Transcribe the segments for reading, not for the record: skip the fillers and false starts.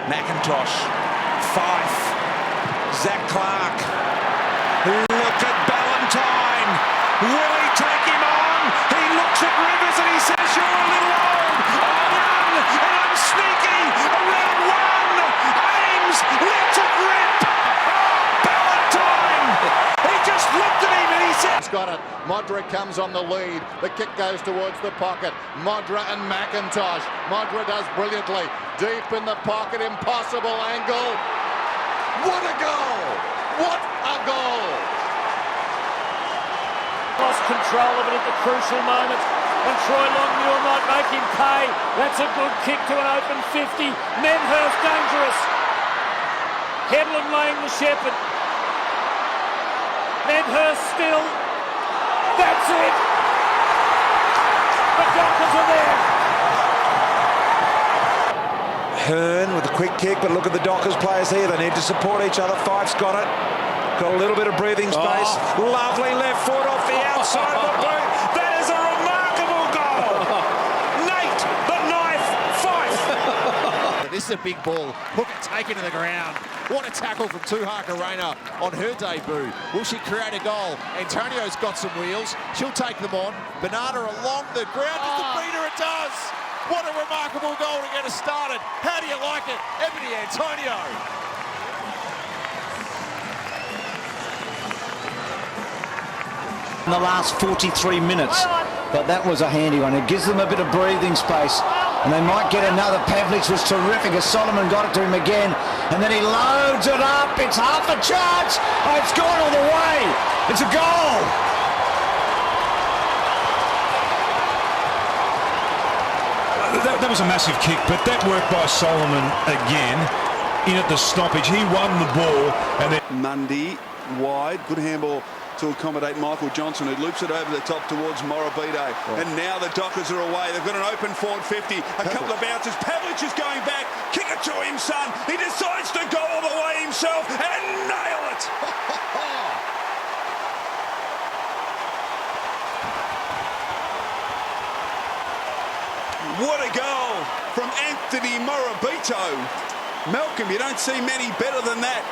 McIntosh, Fife, Zach Clark. Look at Ballantyne. Will he take him on? He looks at Rivers and he says, "You're a little old. I'll run and I'm sneaky. Around one. Ames lets it rip. Oh, Ballantyne. He just looked at him and he said..." He's got it. Modra comes on the lead. The kick goes towards the pocket. Modra and McIntosh. Modra does brilliantly. Deep in the pocket. Impossible angle. What a goal! What a goal! Lost control of it at the crucial moment, and Troy Longmuir might make him pay. That's a good kick to an open 50. Medhurst dangerous. Headland laying the shepherd. Medhurst still. That's it. The Dockers are there. Hearn with a quick kick, but look at the Dockers players here. They need to support each other. Fife's got it. Got a little bit of breathing space. Lovely left foot off the outside of the boot. That is a remarkable goal. Nate, the knife, Fife. This is a big ball. Hook it taken to the ground. What a tackle from Tuhaka Rayner on her debut. Will she create a goal? Antonio's got some wheels. She'll take them on. Banana along the ground. Does the beater? It does. What a remarkable goal to get us started. How do you like it? Ebony Antonio. In the last 43 minutes, but that was a handy one. It gives them a bit of breathing space, and they might get another. Pavlich was terrific as Solomon got it to him again, and then he loads it up. It's half a chance. Oh, it's gone all the way. It's a goal. That was a massive kick, but that worked by Solomon again in at the stoppage. He won the ball, and then Mundy wide, good handball to accommodate Michael Johnson, who loops it over the top towards Morabito. And now the Dockers are away. They've got an open forward 50. A couple of bounces. Pavlich is going back. Kick it to him, son. He decides to go all the way himself and nail it. What a goal from Anthony Morabito. Malcolm, you don't see many better than that.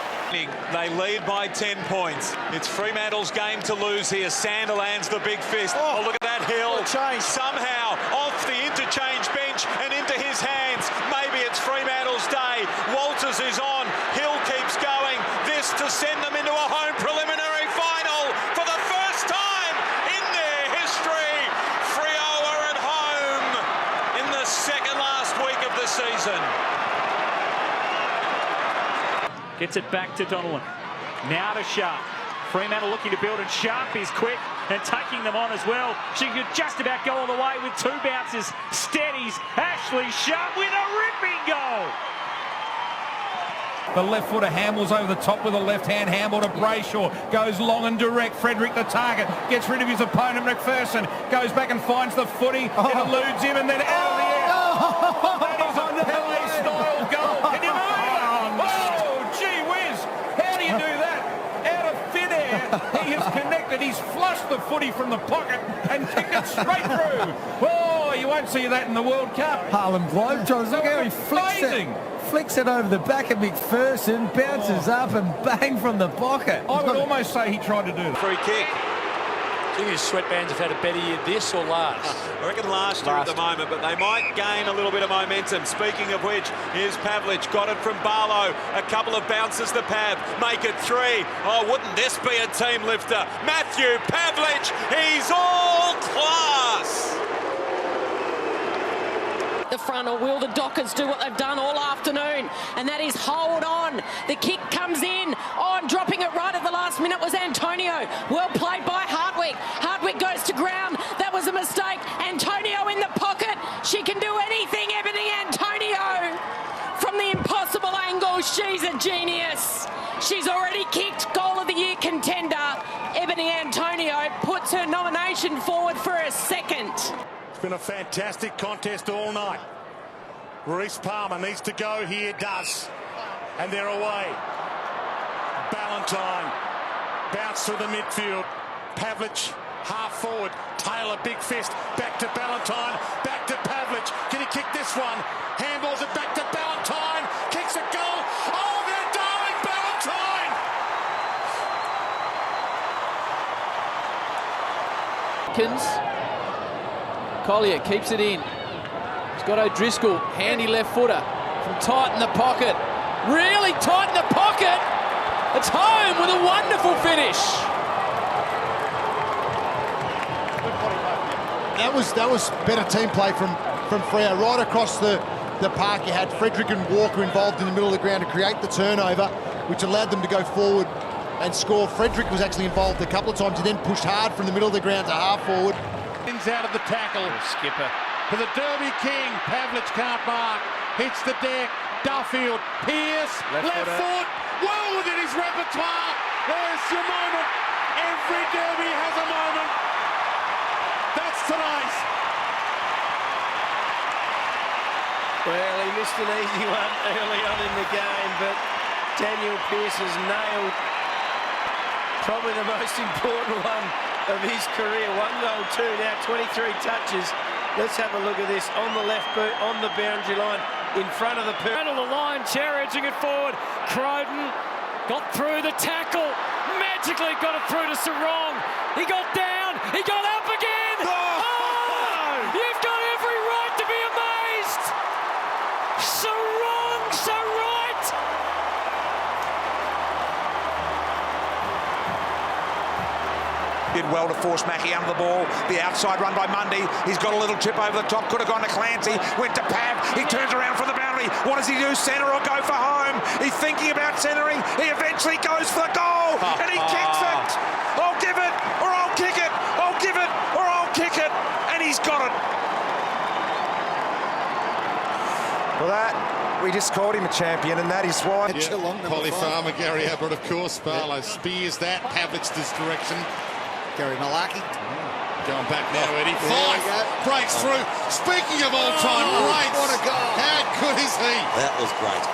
They lead by 10 points. It's Fremantle's game to lose here. Sander lands the big fist. Oh, look at that hill. Somehow off the interchange bench and into his hands. Maybe it's Fremantle's day. Walters is on. Hill keeps going. This to send them into a home preliminary final for the first time in their history. Freo are at home in the second last week of the season. Gets it back to Donovan. Now to Sharp. Fremantle looking to build, and Sharp is quick and taking them on as well. She could just about go all the way with two bounces. Steadies Ashley Sharp with a ripping goal. The left footer Hamill's over the top with a left-hand handball to Brayshaw. Goes long and direct. Frederick the target. Gets rid of his opponent McPherson. Goes back and finds the footy. It eludes him and then out of the air. That is a Pele-style goal. Can you believe it? Do that out of thin air. He has connected. He's flushed the footy from the pocket and kicked it straight through. Oh, you won't see that in the World Cup. Harlem Globetrotters. Look how he flicks it over the back of McPherson, bounces up and bang from the pocket. I would almost say he tried to do that. Free kick. Do you think his sweatbands have had a better year this or last? I reckon last year at the moment, but they might gain a little bit of momentum. Speaking of which, here's Pavlich, got it from Barlow. A couple of bounces to Pav, make it three. Oh, wouldn't this be a team lifter? Matthew Pavlich, he's all class. The front, or will the Dockers do what they've done all afternoon, and that is hold on. The kick comes in, dropping it right at the last minute was Antonio. Well played by Hartwig. Hartwig goes to ground. That was a mistake. Antonio in the pocket. She can do anything, Ebony Antonio. From the impossible angle, she's a genius. She's already kicked goal of the year contender. Ebony Antonio puts her nomination forward for a second. It's been a fantastic contest all night. Reece Palmer needs to go here, does. And they're away. Ballantyne. Bounce through the midfield. Pavlich, half forward. Taylor, big fist. Back to Ballantyne. Back to Pavlich. Can he kick this one? Handballs it back to Ballantyne. Kicks it. Atkins. Collier keeps it in. He's got O'Driscoll, handy left footer from tight in the pocket. Really tight in the pocket. It's home with a wonderful finish. That was better team play from Freo. Right across the park, you had Frederick and Walker involved in the middle of the ground to create the turnover, which allowed them to go forward and score. Frederick was actually involved a couple of times. He then pushed hard from the middle of the ground to half forward. Out of the tackle. Skipper. For the Derby King, Pavlich can't mark. Hits the deck. Duffield. Pearce. Left foot. Well within his repertoire. There's your moment. Every Derby has a moment. That's today's. Well, he missed an easy one early on in the game, but Daniel Pearce has nailed probably the most important one of his career. 1 goal, 2, now 23 touches. Let's have a look at this. On the left boot, on the boundary line, in front of the Handle the line, chair edging it forward. Croden got through the tackle. Magically got it through to Sarong. He got down. He got up again. Oh! You've got every right to be amazed. Sarong, so right. Did well to force Mackie under the ball. The outside run by Mundy. He's got a little chip over the top. Could have gone to Clancy. Went to Pav. He turns around for the boundary. What does he do? Centre or go for home? He's thinking about centering. He eventually goes for the goal. And he kicks it. I'll give it or I'll kick it. I'll give it or I'll kick it. And he's got it. Well, that, we just called him a champion, and that is why. Polly Farmer, Gary Abbott, of course. Barlow spears that. Pavlich's direction. Gary Malaki. Going back now, Eddie. Five breaks through. Speaking of all-time greats, what a goal. How good is he? That was great.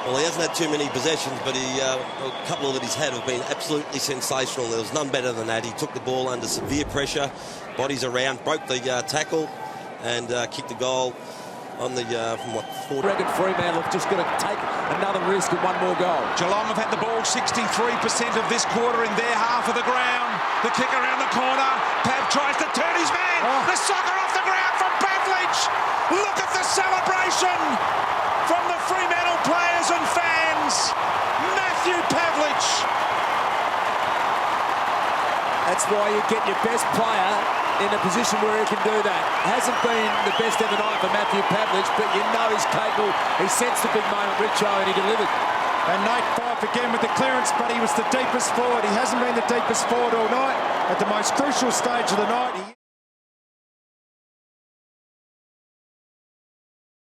Well, he hasn't had too many possessions, but a couple that he's had have been absolutely sensational. There was none better than that. He took the ball under severe pressure, bodies around, broke the tackle, and kicked the goal on the, from what, 4. I reckon Fremantle have just got to take another risk and one more goal. Geelong have had the ball 63% of this quarter in their half of the ground. The kick around the corner. Pav tries to turn his man. The soccer off the ground from Pavlich. Look at the celebration from the Fremantle players and fans. Matthew Pavlich. That's why you get your best player in a position where he can do that. Hasn't been the best ever night for Matthew Pavlich, but you know he's capable. He sensed the big moment, Richo, and he delivered. And Nate Fife again with the clearance, but he was the deepest forward. He hasn't been the deepest forward all night. At the most crucial stage of the night,